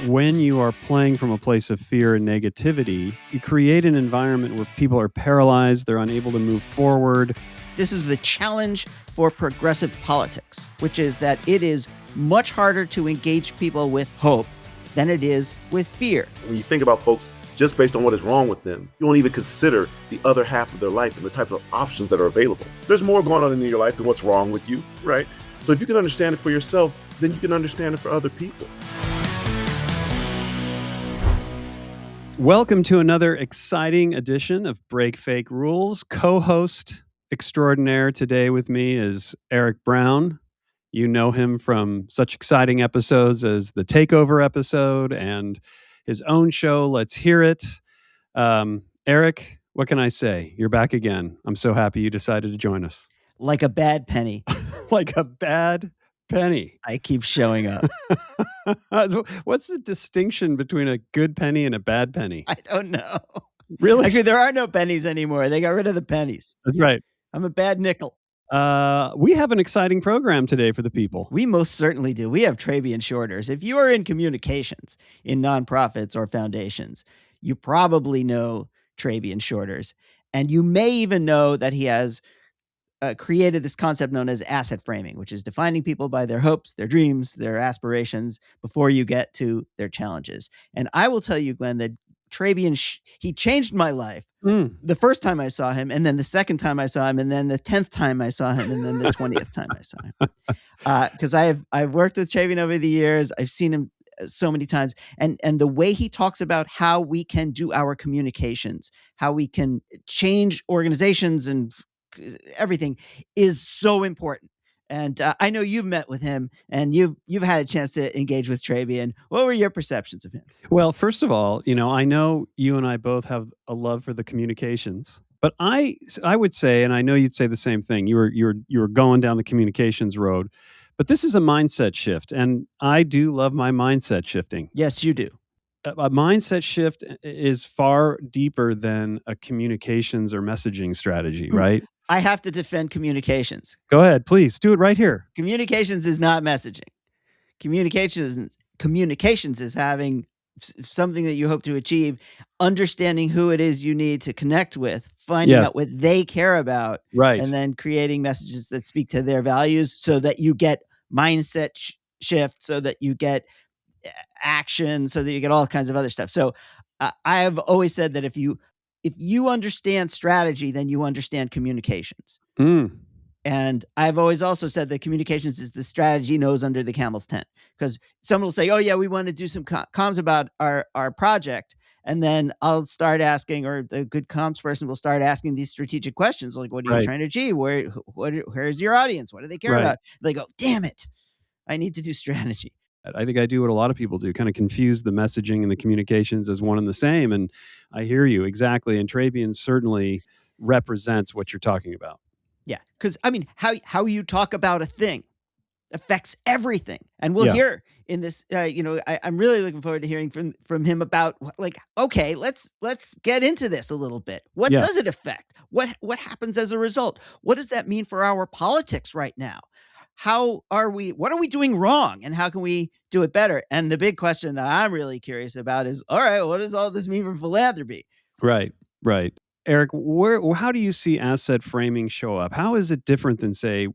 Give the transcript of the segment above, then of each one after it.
when you are playing from a place of fear and negativity, you create an environment where people are paralyzed, they're unable to move forward. This is the challenge for progressive politics, which is that it is much harder to engage people with hope than it is with fear. When you think about folks just based on what is wrong with them, you won't even consider the other half of their life and the type of options that are available. There's more going on in your life than what's wrong with you, right? So if you can understand it for yourself, then you can understand it for other people. Welcome to another exciting edition of Break Fake Rules. Co-host extraordinaire today with me is Eric Brown. You know him from such exciting episodes as the Takeover episode and his own show, Let's Hear It. Eric, what can I say? You're back again. I'm so happy you decided to join us. Like a bad penny. Like a bad penny. I keep showing up. What's the distinction between a good penny and a bad penny? I don't know. Really? Actually, there are no pennies anymore. They got rid of the pennies. That's right. I'm a bad nickel. We have an exciting program today for the people. We most certainly do. We have Trabian Shorters. If you are in communications in nonprofits or foundations, you probably know Trabian Shorters. And you may even know that he has created this concept known as asset framing, which is defining people by their hopes, their dreams, their aspirations before you get to their challenges. And I will tell you, Glenn, that Trabian, he changed my life the first time I saw him, and then the second time I saw him, and then the 10th time I saw him, and then the 20th time I saw him. Because I've worked with Trabian over the years. I've seen him so many times. And the way he talks about how we can do our communications, how we can change organizations and everything is so important. And I know you've met with him and you've had a chance to engage with Trabian. What were your perceptions of him? Well, first of all, I know you and I both have a love for the communications, but I would say, and I know you'd say the same thing. You were going down the communications road, but this is a mindset shift, and I do love my mindset shifting. Yes, you do. A mindset shift is far deeper than a communications or messaging strategy, right? I have to defend communications. Go ahead, please. Do it right here. Communications is not messaging. Communications is having something that you hope to achieve, understanding who it is you need to connect with, finding out what they care about, right, and then creating messages that speak to their values so that you get mindset shift, so that you get action, so that you get all kinds of other stuff. So I have always said that if you understand strategy, then you understand communications. And I've always also said that communications is the strategy nose under the camel's tent, because someone will say, oh yeah, we want to do some comms about our project. And then I'll start asking, or the good comms person will start asking these strategic questions. Like, what are you trying to achieve? Where's your audience? What do they care about? They go, damn it, I need to do strategy. I think I do what a lot of people do, kind of confuse the messaging and the communications as one and the same. And I hear you exactly. And Trabian certainly represents what you're talking about. Yeah. Because, I mean, how you talk about a thing affects everything. And we'll hear in this, I'm really looking forward to hearing from him about, like, okay, let's get into this a little bit. What does it affect? What happens as a result? What does that mean for our politics right now? What are we doing wrong, and how can we do it better? And the big question that I'm really curious about is, all right, what does all this mean for philanthropy? Right. Eric, how do you see asset framing show up? How is it different than, say,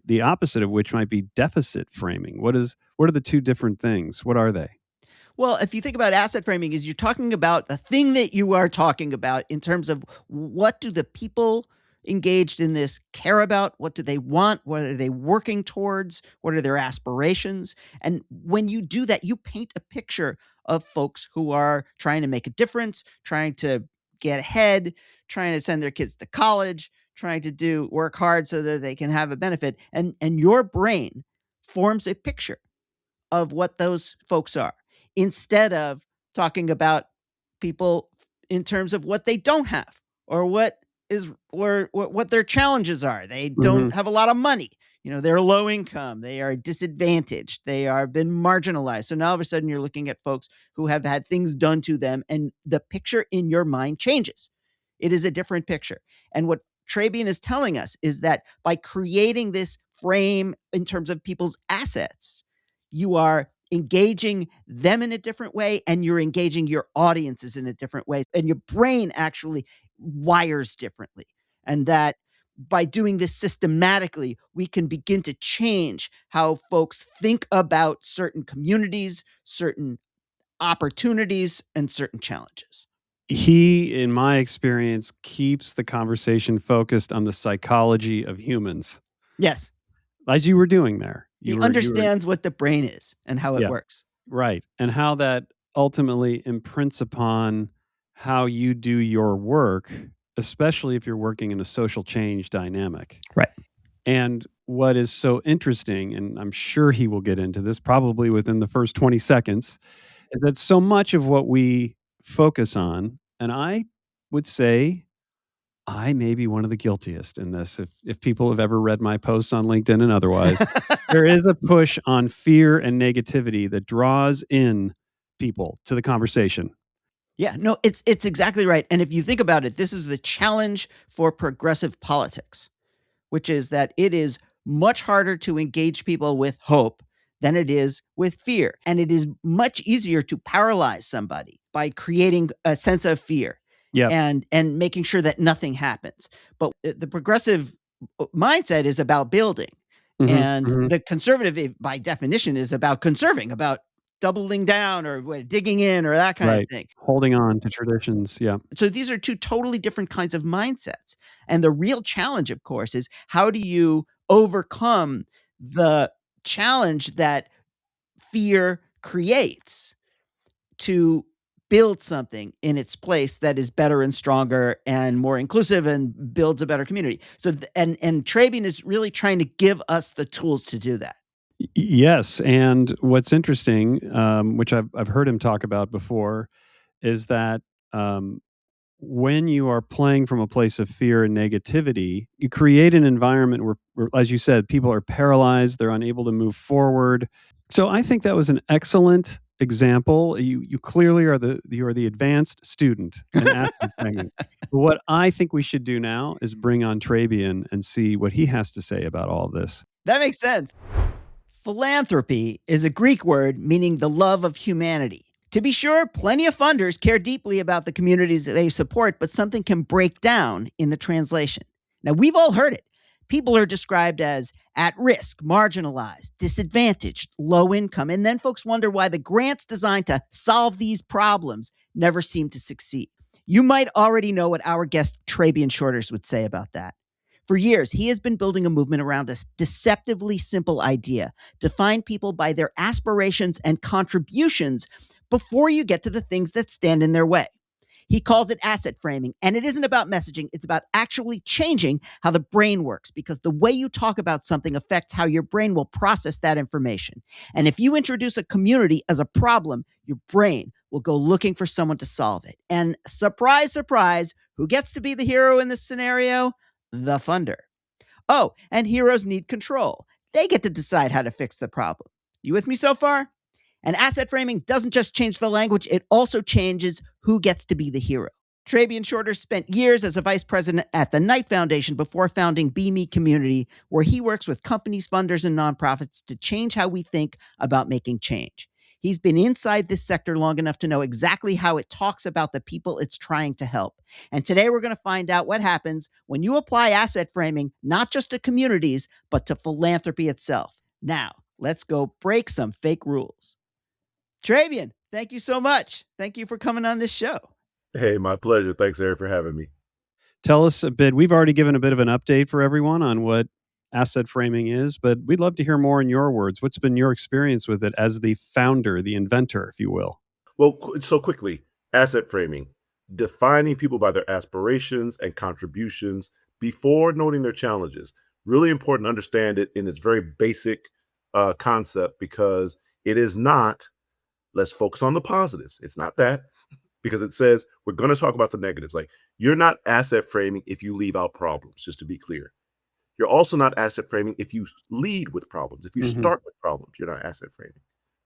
the opposite of which might be deficit framing? What are the two different things? What are they? Well, if you think about asset framing, is you're talking about the thing that you are talking about in terms of what do the people engaged in this care about? What do they want? What are they working towards? What are their aspirations? And when you do that, you paint a picture of folks who are trying to make a difference, trying to get ahead, trying to send their kids to college, trying to work hard so that they can have a benefit. And your brain forms a picture of what those folks are, instead of talking about people in terms of what they don't have, or what their challenges are. They don't have a lot of money. They're low income. They are disadvantaged. They are been marginalized. So now all of a sudden you're looking at folks who have had things done to them, and the picture in your mind changes. It is a different picture. And what Trabian is telling us is that by creating this frame in terms of people's assets, you are engaging them in a different way, and you're engaging your audiences in a different way. And your brain actually wires differently. And that by doing this systematically, we can begin to change how folks think about certain communities, certain opportunities, and certain challenges. He, in my experience, keeps the conversation focused on the psychology of humans, Yes, as you were doing there. he understands what the brain is and how it Yeah. works. Right. And how that ultimately imprints upon how you do your work, especially if you're working in a social change dynamic. Right. And what is so interesting, and I'm sure he will get into this probably within the first 20 seconds, is that so much of what we focus on, and I would say I may be one of the guiltiest in this, if people have ever read my posts on LinkedIn and otherwise, there is a push on fear and negativity that draws in people to the conversation. Yeah, no, it's exactly right. And if you think about it, this is the challenge for progressive politics, which is that it is much harder to engage people with hope than it is with fear. And it is much easier to paralyze somebody by creating a sense of fear Yeah. and making sure that nothing happens. But the progressive mindset is about building. And the conservative, by definition, is about conserving, about doubling down or digging in or that kind of Right. thing. Holding on to traditions. Yeah. So these are two totally different kinds of mindsets. And the real challenge, of course, is how do you overcome the challenge that fear creates to build something in its place that is better and stronger and more inclusive and builds a better community. So and Trabian is really trying to give us the tools to do that. Yes, and what's interesting, which I've heard him talk about before, is that um, when you are playing from a place of fear and negativity, you create an environment where, as you said, people are paralyzed, they're unable to move forward. So I think that was an excellent example. You clearly are the advanced student in active training. What I think we should do now is bring on Trabian and see what he has to say about all of this. That makes sense. Philanthropy is a Greek word meaning the love of humanity. To be sure, plenty of funders care deeply about the communities that they support, but something can break down in the translation. Now, we've all heard it. People are described as at risk, marginalized, disadvantaged, low income, and then folks wonder why the grants designed to solve these problems never seem to succeed. You might already know what our guest Trabian Shorters would say about that. For years, he has been building a movement around a deceptively simple idea: define people by their aspirations and contributions before you get to the things that stand in their way. He calls it asset framing, and it isn't about messaging. It's about actually changing how the brain works, because the way you talk about something affects how your brain will process that information. And if you introduce a community as a problem, your brain will go looking for someone to solve it. And surprise, surprise, who gets to be the hero in this scenario? The funder. Oh, and heroes need control. They get to decide how to fix the problem. You with me so far? And asset framing doesn't just change the language, it also changes who gets to be the hero. Trabian Shorters spent years as a vice president at the Knight Foundation before founding BMe Community, where he works with companies, funders, and nonprofits to change how we think about making change. He's been inside this sector long enough to know exactly how it talks about the people it's trying to help. And today we're going to find out what happens when you apply asset framing, not just to communities, but to philanthropy itself. Now, let's go break some fake rules. Trabian, thank you so much. Thank you for coming on this show. Hey, my pleasure. Thanks, Eric, for having me. Tell us a bit. We've already given a bit of an update for everyone on what asset framing is, but we'd love to hear more in your words. What's been your experience with it as the founder, the inventor, if you will? Well, so quickly, asset framing, defining people by their aspirations and contributions before noting their challenges. Really important to understand it in its very basic concept, because it is not, let's focus on the positives. It's not that, because it says we're going to talk about the negatives. Like, you're not asset framing if you leave out problems, just to be clear. You're also not asset framing if you lead with problems. If you start with problems, you're not asset framing,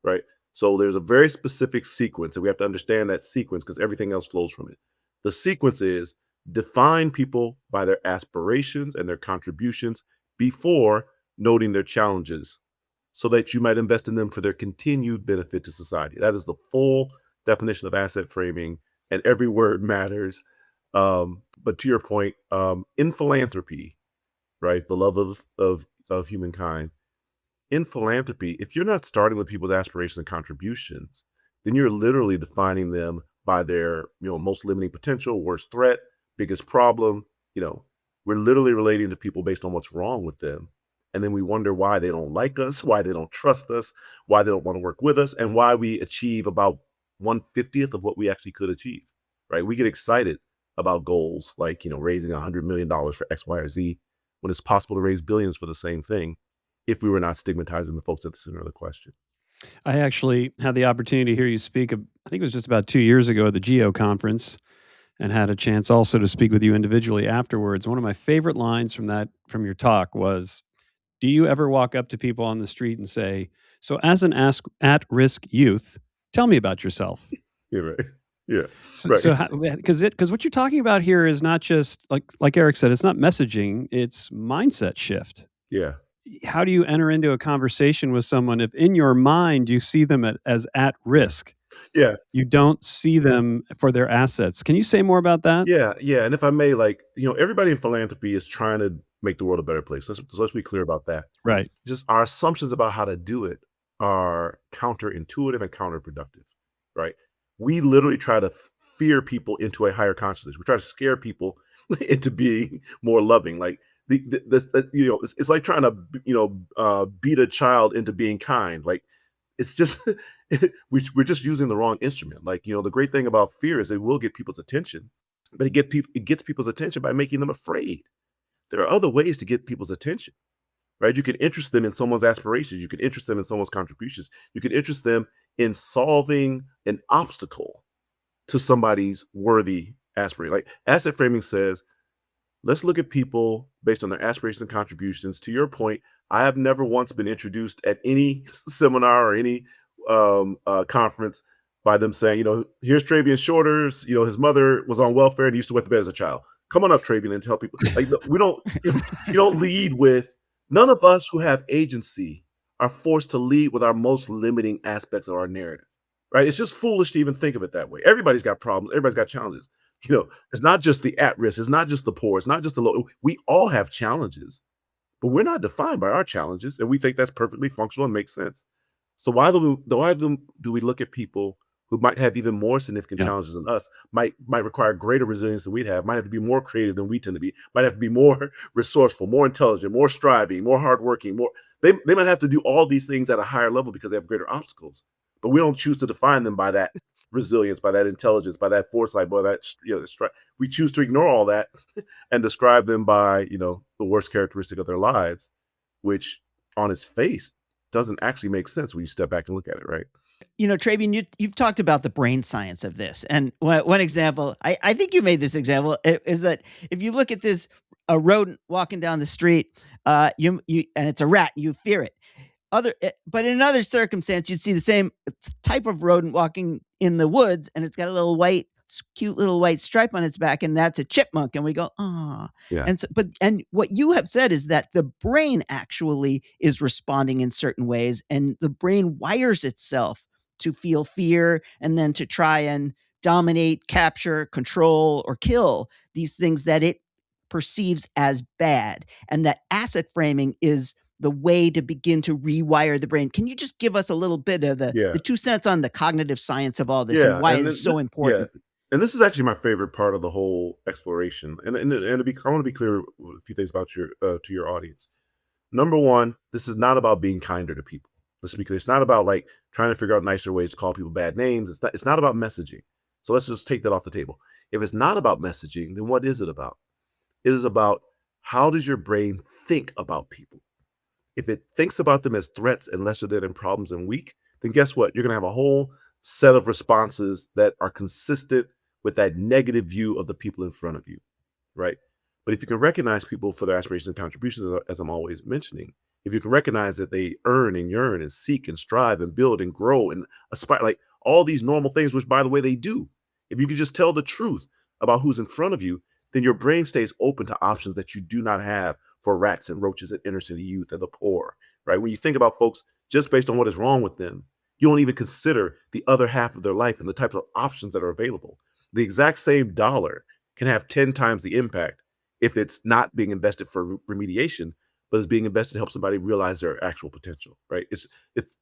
right? So there's a very specific sequence, and we have to understand that sequence because everything else flows from it. The sequence is define people by their aspirations and their contributions before noting their challenges so that you might invest in them for their continued benefit to society. That is the full definition of asset framing, and every word matters. But to your point, in philanthropy, right, the love of humankind, in philanthropy, if you're not starting with people's aspirations and contributions, then you're literally defining them by their, most limiting potential, worst threat, biggest problem. We're literally relating to people based on what's wrong with them. And then we wonder why they don't like us, why they don't trust us, why they don't want to work with us, and why we achieve about 1/50th of what we actually could achieve, right? We get excited about goals like, raising $100 million for X, Y, or Z, when it's possible to raise billions for the same thing if we were not stigmatizing the folks at the center of the question. I actually had the opportunity to hear you speak, I think it was just about 2 years ago at the GEO conference, and had a chance also to speak with you individually afterwards. One of my favorite lines from your talk was, do you ever walk up to people on the street and say, so as an at-risk youth, tell me about yourself? Yeah, right. Yeah, So, right. because what you're talking about here is not just like Eric said, it's not messaging, it's mindset shift. Yeah. How do you enter into a conversation with someone if in your mind you see them as at risk? Yeah. You don't see them for their assets. Can you say more about that? Yeah. Yeah. And if I may, everybody in philanthropy is trying to make the world a better place. Let's be clear about that. Right. Just our assumptions about how to do it are counterintuitive and counterproductive, right? We literally try to fear people into a higher consciousness. We try to scare people into being more loving. Like it's like trying to beat a child into being kind. Like it's just we're just using the wrong instrument. Like the great thing about fear is it will get people's attention, but it gets people's attention by making them afraid. There are other ways to get people's attention, right? You can interest them in someone's aspirations. You can interest them in someone's contributions. You can interest them in solving an obstacle to somebody's worthy aspiration. Like asset framing says, let's look at people based on their aspirations and contributions. To your point, I have never once been introduced at any seminar or any conference by them saying, here's Trabian Shorters. His mother was on welfare and he used to wet the bed as a child. Come on up, Trabian, and tell people. Like we don't, you don't lead with. None of us who have agency are forced to lead with our most limiting aspects of our narrative, right? It's just foolish to even think of it that way. Everybody's got problems. Everybody's got challenges. It's not just the at-risk. It's not just the poor. It's not just the low. We all have challenges, but we're not defined by our challenges, and we think that's perfectly functional and makes sense. So why do we look at people who might have even more significant challenges than us, might require greater resilience than we'd have, might have to be more creative than we tend to be, might have to be more resourceful, more intelligent, more striving, more hardworking, they might have to do all these things at a higher level because they have greater obstacles. But we don't choose to define them by that resilience, by that intelligence, by that foresight, by that we choose to ignore all that and describe them by the worst characteristic of their lives, which on its face doesn't actually make sense when you step back and look at it, right? Trabian, you've talked about the brain science of this. And one example, I think you made this example, is that if you look at a rodent walking down the street, and it's a rat, you fear it. But in another circumstance, you'd see the same type of rodent walking in the woods, and it's got a cute little white stripe on its back, and that's a chipmunk. And we go, ah. Yeah. And what you have said is that the brain actually is responding in certain ways, and the brain wires itself to feel fear and then to try and dominate, capture, control, or kill these things that it perceives as bad. And that asset framing is the way to begin to rewire the brain. Can you just give us a little bit of the 2 cents on the cognitive science of all this and why it's so important? Yeah. And this is actually my favorite part of the whole exploration. And I want to be clear with a few things about to your audience. Number one, this is not about being kinder to people. Let's be clear. It's not about trying to figure out nicer ways to call people bad names. It's not about messaging. So let's just take that off the table. If it's not about messaging, then what is it about? It is about, how does your brain think about people? If it thinks about them as threats and lesser than and problems and weak, then guess what? You're going to have a whole set of responses that are consistent with that negative view of the people in front of you, right? But if you can recognize people for their aspirations and contributions, as I'm always mentioning, if you can recognize that they earn and yearn and seek and strive and build and grow and aspire, like all these normal things, which by the way, they do. If you can just tell the truth about who's in front of you, then your brain stays open to options that you do not have for rats and roaches and inner city youth and the poor, right? When you think about folks just based on what is wrong with them, you don't even consider the other half of their life and the types of options that are available. The exact same dollar can have 10 times the impact if it's not being invested for remediation, but is being invested to help somebody realize their actual potential, right? It's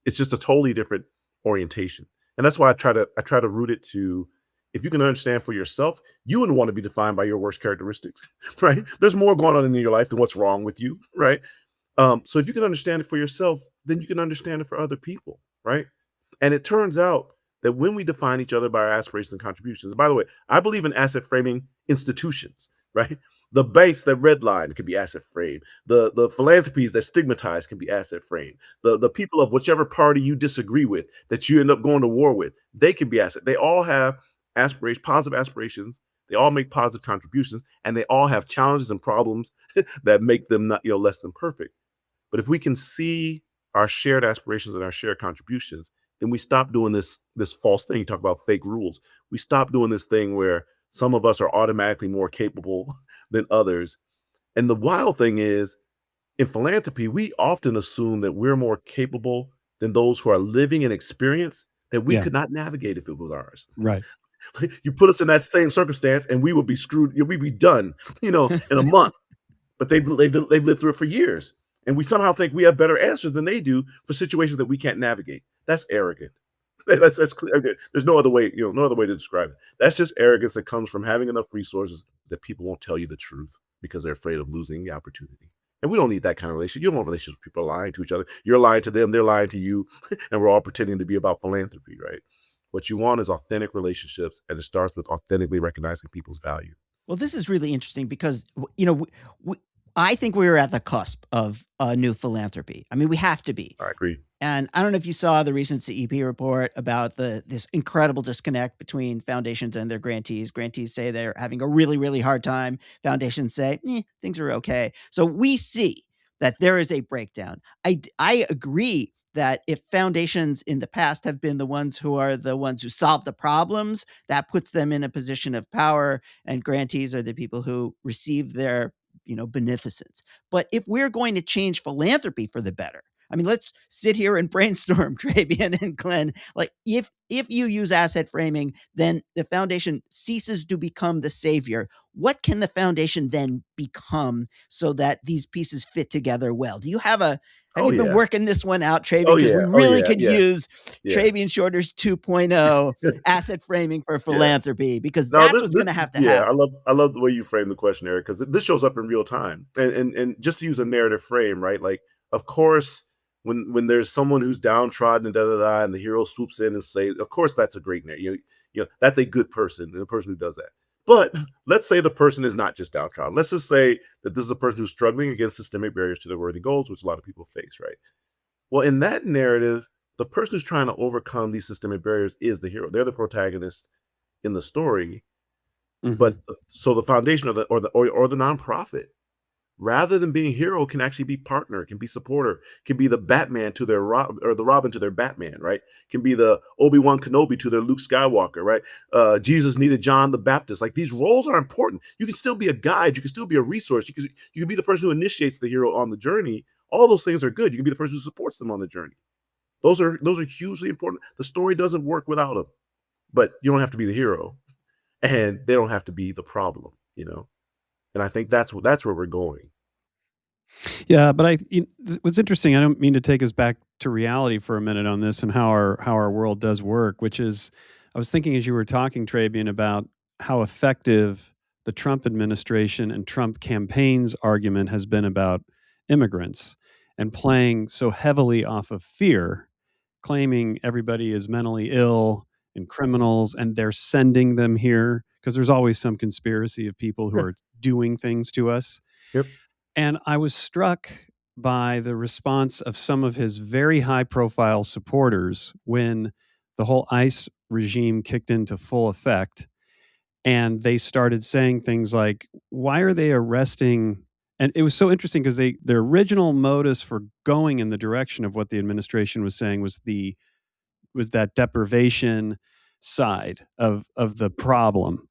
just a totally different orientation. And that's why I try to root it to, if you can understand for yourself, you wouldn't want to be defined by your worst characteristics, right? There's more going on in your life than what's wrong with you, right? So if you can understand it for yourself, then you can understand it for other people, right? And it turns out that when we define each other by our aspirations and contributions, by the way, I believe in asset framing institutions, right? The banks that redline can be asset framed. The philanthropies that stigmatize can be asset framed. The people of whichever party you disagree with that you end up going to war with, they can be asset. They all have aspirations, positive aspirations. They all make positive contributions, and they all have challenges and problems that make them not, less than perfect. But if we can see our shared aspirations and our shared contributions, then we stop doing this false thing. You talk about fake rules. We stop doing this thing where some of us are automatically more capable than others. And the wild thing is, in philanthropy, we often assume that we're more capable than those who are living an experience that we Yeah. could not navigate if it was ours. Right. You put us in that same circumstance and we would be screwed. We'd be done, in a month. But they've lived through it for years. And we somehow think we have better answers than they do for situations that we can't navigate. That's arrogant. That's clear. There's no other way, no other way to describe it. That's just arrogance that comes from having enough resources that people won't tell you the truth because they're afraid of losing the opportunity. And we don't need that kind of relationship. You don't want relationships with people lying to each other. You're lying to them, they're lying to you, and we're all pretending to be about philanthropy, right? What you want is authentic relationships, and it starts with authentically recognizing people's value. Well, this is really interesting because, I think we're at the cusp of a new philanthropy. I mean, we have to be. I agree. And I don't know if you saw the recent CEP report about this incredible disconnect between foundations and their grantees. Grantees say they're having a really, really hard time. Foundations say, things are okay. So we see that there is a breakdown. I agree that if foundations in the past have been the ones who solve the problems, that puts them in a position of power, and grantees are the people who receive their beneficence. But if we're going to change philanthropy for the better, I mean, let's sit here and brainstorm, Trabian and Glen. Like, if you use asset framing, then the foundation ceases to become the savior. What can the foundation then become so that these pieces fit together well? Do you have have Oh, you been yeah. working this one out, Trabian? Oh, Because yeah. we Oh, really yeah. could Yeah. use Yeah. Trabian Shorters 2.0 asset framing for philanthropy, because No, that's what's going to have to yeah, happen. I love the way you frame the question, Eric, because this shows up in real time. And just to use a narrative frame, right? Like, of course, when there's someone who's downtrodden and da da da, and the hero swoops in and saves, of course, that's a great narrative. That's a good person, the person who does that. But let's say the person is not just downtrodden. Let's just say that this is a person who's struggling against systemic barriers to their worthy goals, which a lot of people face, right? Well, in that narrative, the person who's trying to overcome these systemic barriers is the hero. They're the protagonist in the story. But so the foundation or the nonprofit, rather than being hero, can actually be partner, can be supporter, can be the Batman to their or the Robin to their Batman, right? Can be the Obi-Wan Kenobi to their Luke Skywalker, right? Jesus needed John the Baptist. Like, these roles are important. You can still be a guide, you can still be a resource, you can be the person who initiates the hero on the journey. All those things are good. You can be the person who supports them on the journey. Those are hugely important. The story doesn't work without them. But you don't have to be the hero, and they don't have to be the problem, And I think that's where we're going. Yeah, but what's interesting, I don't mean to take us back to reality for a minute on this and how our world does work, which is, I was thinking as you were talking, Trabian, about how effective the Trump administration and Trump campaign's argument has been about immigrants and playing so heavily off of fear, claiming everybody is mentally ill and criminals, and they're sending them here because there's always some conspiracy of people who Yeah. are doing things to us. Yep. And I was struck by the response of some of his very high profile supporters when the whole ICE regime kicked into full effect. And they started saying things like, why are they arresting? And it was so interesting because their original modus for going in the direction of what the administration was saying was that deprivation side of the problem.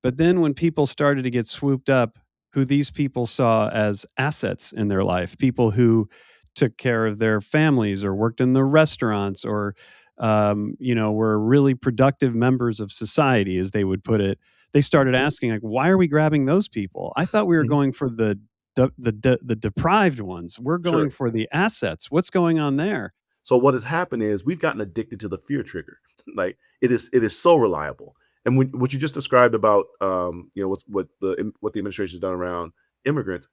But then when people started to get swooped up, who these people saw as assets in their life, people who took care of their families or worked in the restaurants or were really productive members of society, as they would put it, they started asking, like, why are we grabbing those people? I thought we were Mhm. going for the deprived ones. We're going Sure. for the assets. What's going on there? So what has happened is we've gotten addicted to the fear trigger. Like it is so reliable. And what you just described about what the administration has done around immigrants,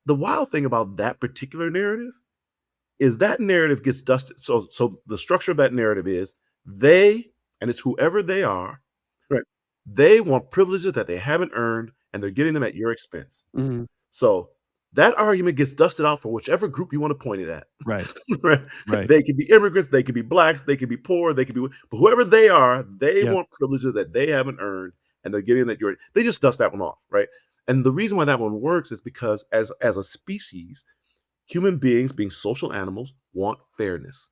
the wild thing about that particular narrative is that narrative gets dusted. So the structure of that narrative is they, and it's whoever they are, right? They want privileges that they haven't earned, and they're getting them at your expense. Mhm. So that argument gets dusted out for whichever group you want to point it at. Right, Right? right. They could be immigrants, they could be blacks, they could be poor, they could be, but whoever they are, they Yep. want privileges that they haven't earned, and they're getting that you're. They just dust that one off, right? And the reason why that one works is because as a species, human beings, being social animals, want fairness.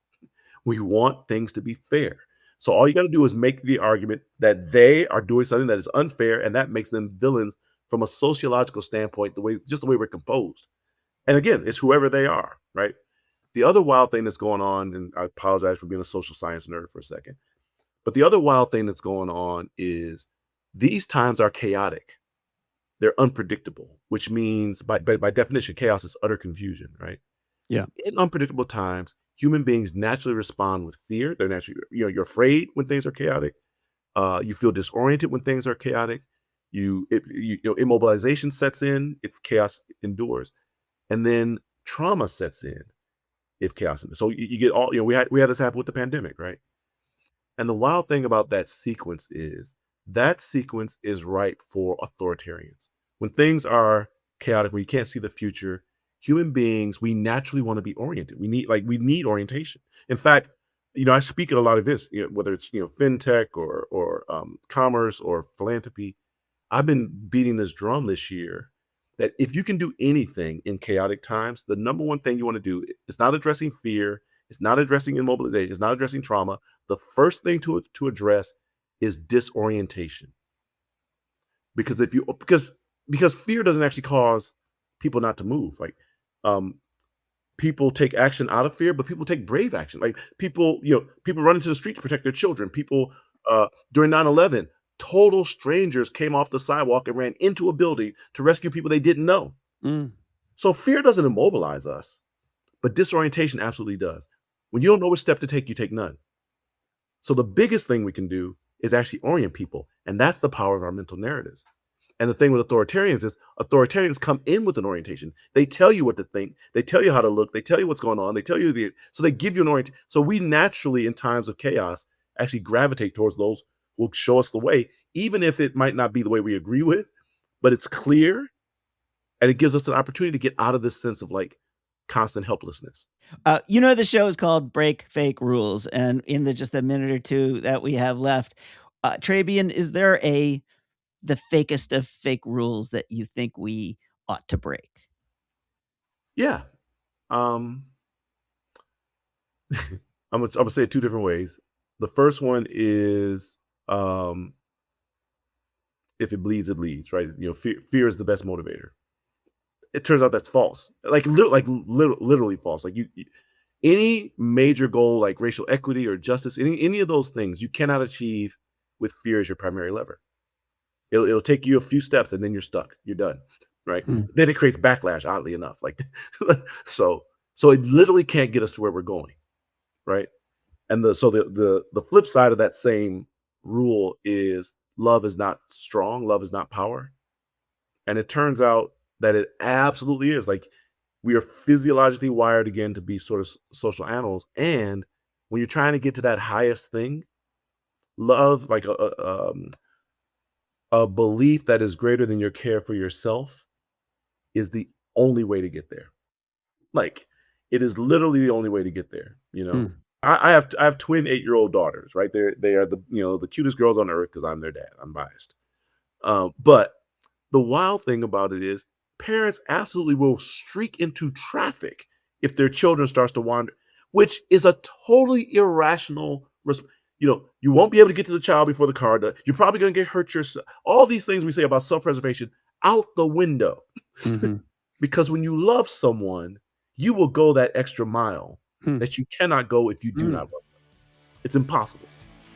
We want things to be fair. So all you got to do is make the argument that they are doing something that is unfair, and that makes them villains from a sociological standpoint, the way we're composed. And again, it's whoever they are, right? The other wild thing that's going on, and I apologize for being a social science nerd for a second, but the other wild thing that's going on is these times are chaotic. They're unpredictable, which means by definition, chaos is utter confusion, right? Yeah. In unpredictable times, human beings naturally respond with fear. They're naturally, you're afraid when things are chaotic. You feel disoriented when things are chaotic. Immobilization sets in if chaos endures, and then trauma sets in if chaos endures. So you get all, we had this happen with the pandemic, right? And the wild thing about that sequence is ripe for authoritarians. When things are chaotic, when you can't see the future, human beings, we naturally want to be oriented. We need orientation. In fact, I speak at a lot of this, whether it's fintech or commerce or philanthropy. I've been beating this drum this year that if you can do anything in chaotic times, the number one thing you want to do is not addressing fear, it's not addressing immobilization, it's not addressing trauma. The first thing to address is disorientation. Because fear doesn't actually cause people not to move. Like um people take action out of fear, but people take brave action. Like people run into the street to protect their children. People during 9/11, total strangers came off the sidewalk and ran into a building to rescue people they didn't know. Mm. So fear doesn't immobilize us, but disorientation absolutely does. When you don't know which step to take, you take none. So the biggest thing we can do is actually orient people, and that's the power of our mental narratives. And the thing with authoritarians is authoritarians come in with an orientation. They tell you what to think. They tell you how to look. They tell you what's going on. They tell you so they give you an orientation. So we naturally, in times of chaos, actually gravitate towards those who will show us the way, even if it might not be the way we agree with, but it's clear and it gives us an opportunity to get out of this sense of like constant helplessness. The show is called Break Fake Rules, and in just the minute or two that we have left, Trabian, is there the fakest of fake rules that you think we ought to break? Yeah. Um, I'm gonna say it two different ways. The first one is if it bleeds, it leads, right? Fear is the best motivator. It turns out that's false. Literally false. Like any major goal like racial equity or justice, any of those things, you cannot achieve with fear as your primary lever. It'll take you a few steps and then you're stuck. You're done, right? Mm. Then it creates backlash. Oddly enough, like so it literally can't get us to where we're going, right? And the flip side of that same rule is love is not strong, love is not power. And it turns out that it absolutely is. Like we are physiologically wired again to be sort of social animals. And when you're trying to get to that highest thing, love, like a belief that is greater than your care for yourself, is the only way to get there. Like it is literally the only way to get there. Mm. I have twin 8-year-old daughters, right? They are the cutest girls on earth because I'm their dad. I'm biased. But the wild thing about it is parents absolutely will streak into traffic if their children starts to wander, which is a totally irrational you won't be able to get to the child before the car does. You're probably going to get hurt yourself. All these things we say about self-preservation out the window. Mhm. Because when you love someone, you will go that extra mile Hmm. that you cannot go if you do Hmm. not love them. It's impossible.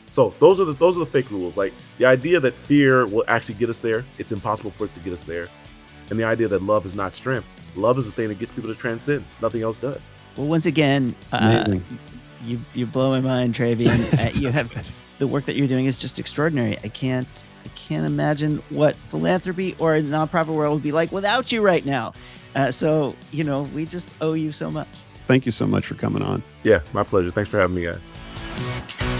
So those are the fake rules. Like the idea that fear will actually get us there, it's impossible for it to get us there. And the idea that love is not strength. Love is the thing that gets people to transcend. Nothing else does. Well, once again, Amazing. you blow my mind, Trabian. It's You so have good. the work that you're doing is just extraordinary. I can't imagine what philanthropy or a nonprofit world would be like without you right now. So we just owe you so much. Thank you so much for coming on. Yeah, my pleasure. Thanks for having me, guys.